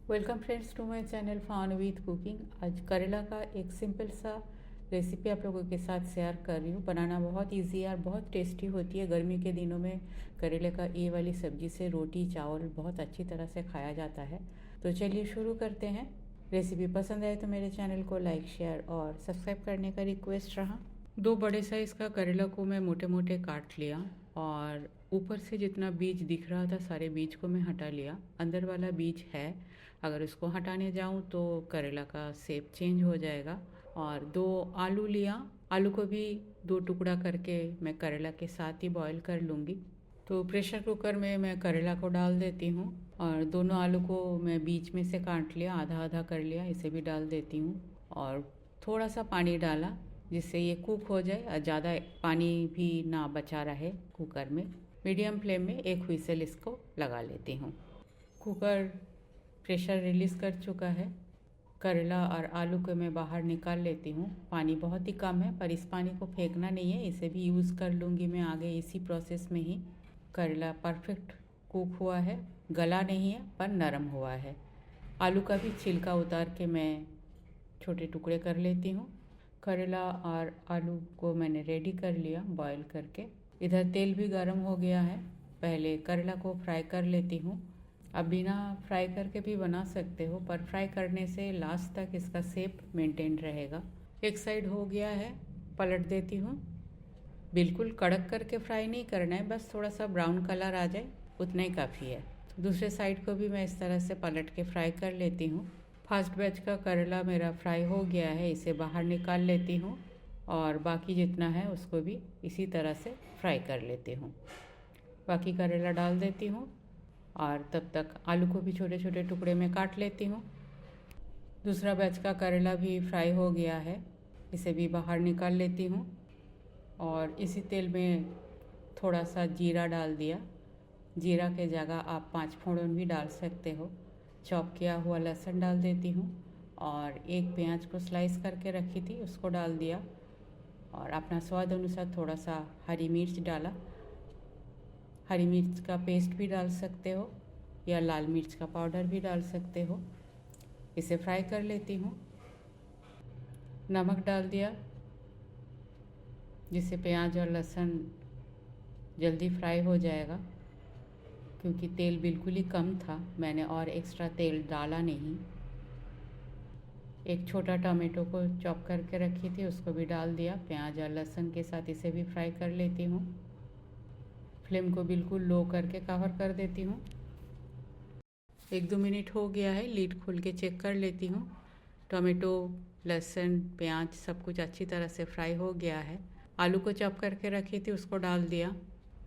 Welcome friends to my channel fun with cooking. आज करेला का एक सिंपल सा रेसिपी आप लोगों के साथ शेयर कर रही हूँ। बनाना बहुत इजी है और बहुत टेस्टी होती है। गर्मी के दिनों में करेले का ये वाली सब्जी से रोटी चावल बहुत अच्छी तरह से खाया जाता है। तो चलिए शुरू करते हैं। रेसिपी पसंद आए तो मेरे चैनल को लाइक शेयर और सब्सक्राइब करने का रिक्वेस्ट रहा। 2 बड़े साइज़ का करेला को मैं मोटे मोटे काट लिया और ऊपर से जितना बीज दिख रहा था सारे बीज को मैं हटा लिया। अंदर वाला बीज है, अगर इसको हटाने जाऊं तो करेला का शेप चेंज हो जाएगा। और 2 आलू लिया, आलू को भी 2 टुकड़ा करके मैं करेला के साथ ही बॉईल कर लूँगी। तो प्रेशर कुकर में मैं करेला को डाल देती हूँ और दोनों आलू को मैं बीच में से काट लिया, आधा आधा कर लिया, इसे भी डाल देती हूँ और थोड़ा सा पानी डाला जिससे ये कुक हो जाए और ज़्यादा पानी भी ना बचा रहे कुकर में। मीडियम फ्लेम में 1 व्हिसल इसको लगा लेती हूँ। कुकर प्रेशर रिलीज़ कर चुका है। करेला और आलू को मैं बाहर निकाल लेती हूँ। पानी बहुत ही कम है पर इस पानी को फेंकना नहीं है, इसे भी यूज़ कर लूँगी मैं आगे इसी प्रोसेस में ही। करेला परफेक्ट कुक हुआ है, गला नहीं है पर नरम हुआ है। आलू का भी छिलका उतार के मैं छोटे टुकड़े कर लेती हूँ। करेला और आलू को मैंने रेडी कर लिया बॉईल करके। इधर तेल भी गर्म हो गया है। पहले करेला को फ्राई कर लेती हूँ। अब बिना फ्राई करके भी बना सकते हो पर फ्राई करने से लास्ट तक इसका शेप मेंटेन रहेगा। एक साइड हो गया है, पलट देती हूँ। बिल्कुल कड़क करके फ्राई नहीं करना है, बस थोड़ा सा ब्राउन कलर आ जाए उतना ही काफ़ी है। दूसरे साइड को भी मैं इस तरह से पलट के फ्राई कर लेती हूँ। फर्स्ट बैच का करेला मेरा फ्राई हो गया है, इसे बाहर निकाल लेती हूँ और बाकी जितना है उसको भी इसी तरह से फ्राई कर लेती हूँ। बाकी करेला डाल देती हूँ और तब तक आलू को भी छोटे छोटे टुकड़े में काट लेती हूँ। दूसरा बैच का करेला भी फ्राई हो गया है, इसे भी बाहर निकाल लेती हूँ और इसी तेल में थोड़ा सा जीरा डाल दिया। जीरा के जगह आप 5 फोड़न भी डाल सकते हो। चॉप किया हुआ लहसुन डाल देती हूँ और एक प्याज को स्लाइस करके रखी थी उसको डाल दिया और अपना स्वाद अनुसार थोड़ा सा हरी मिर्च डाला। हरी मिर्च का पेस्ट भी डाल सकते हो या लाल मिर्च का पाउडर भी डाल सकते हो। इसे फ्राई कर लेती हूँ। नमक डाल दिया जिससे प्याज और लहसुन जल्दी फ्राई हो जाएगा। क्योंकि तेल बिल्कुल ही कम था, मैंने और एक्स्ट्रा तेल डाला नहीं। एक छोटा टमाटो को चॉप करके रखी थी उसको भी डाल दिया प्याज और लहसुन के साथ। इसे भी फ्राई कर लेती हूँ। फ्लेम को बिल्कुल लो करके कवर कर देती हूँ। 1-2 मिनट हो गया है, लीड खोल के चेक कर लेती हूँ। टमाटो लहसुन प्याज सब कुछ अच्छी तरह से फ्राई हो गया है। आलू को चॉप करके रखी थी उसको डाल दिया।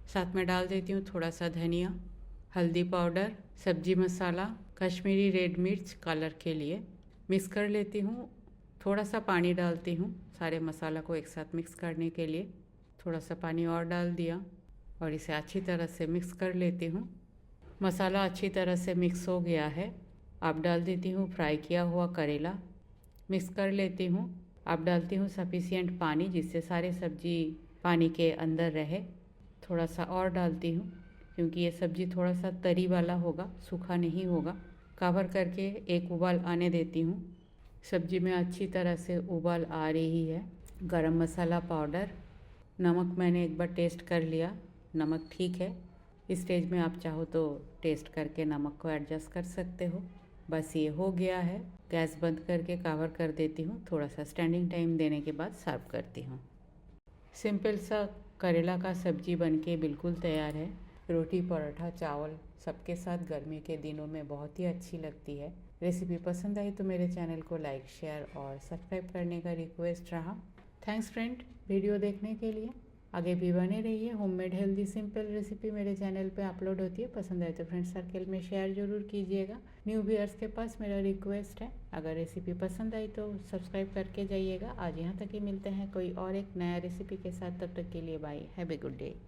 साथ में डाल देती हूँ थोड़ा सा धनिया, हल्दी पाउडर, सब्जी मसाला, कश्मीरी रेड मिर्च कलर के लिए। मिक्स कर लेती हूँ। थोड़ा सा पानी डालती हूँ सारे मसाला को एक साथ मिक्स करने के लिए। थोड़ा सा पानी और डाल दिया और इसे अच्छी तरह से मिक्स कर लेती हूँ। मसाला अच्छी तरह से मिक्स हो गया है। अब डाल देती हूँ फ्राई किया हुआ करेला। मिक्स कर लेती हूँ। अब डालती हूँ सफिशिएंट पानी जिससे सारी सब्जी पानी के अंदर रहे। थोड़ा सा और डालती हूँ क्योंकि ये सब्जी थोड़ा सा तरी वाला होगा, सूखा नहीं होगा। कवर करके एक उबाल आने देती हूँ। सब्जी में अच्छी तरह से उबाल आ रही है। गरम मसाला पाउडर, नमक मैंने एक बार टेस्ट कर लिया, नमक ठीक है। इस स्टेज में आप चाहो तो टेस्ट करके नमक को एडजस्ट कर सकते हो। बस ये हो गया है। गैस बंद करके कवर कर देती हूँ। थोड़ा सा स्टैंडिंग टाइम देने के बाद सर्व करती हूँ। सिंपल सा करेला का सब्जी बनके बिल्कुल तैयार है। रोटी पराठा चावल सबके साथ गर्मी के दिनों में बहुत ही अच्छी लगती है। रेसिपी पसंद आई तो मेरे चैनल को लाइक शेयर और सब्सक्राइब करने का रिक्वेस्ट रहा। थैंक्स फ्रेंड वीडियो देखने के लिए। आगे भी बने रहिए। होममेड हेल्दी सिंपल रेसिपी मेरे चैनल पे अपलोड होती है। पसंद आए तो फ्रेंड सर्कल में शेयर ज़रूर कीजिएगा। न्यू व्यूअर्स के पास मेरा रिक्वेस्ट है, अगर रेसिपी पसंद आई तो सब्सक्राइब करके जाइएगा। आज यहाँ तक ही मिलते हैं कोई और एक नया रेसिपी के साथ। तब तक के लिए bye, have a good day.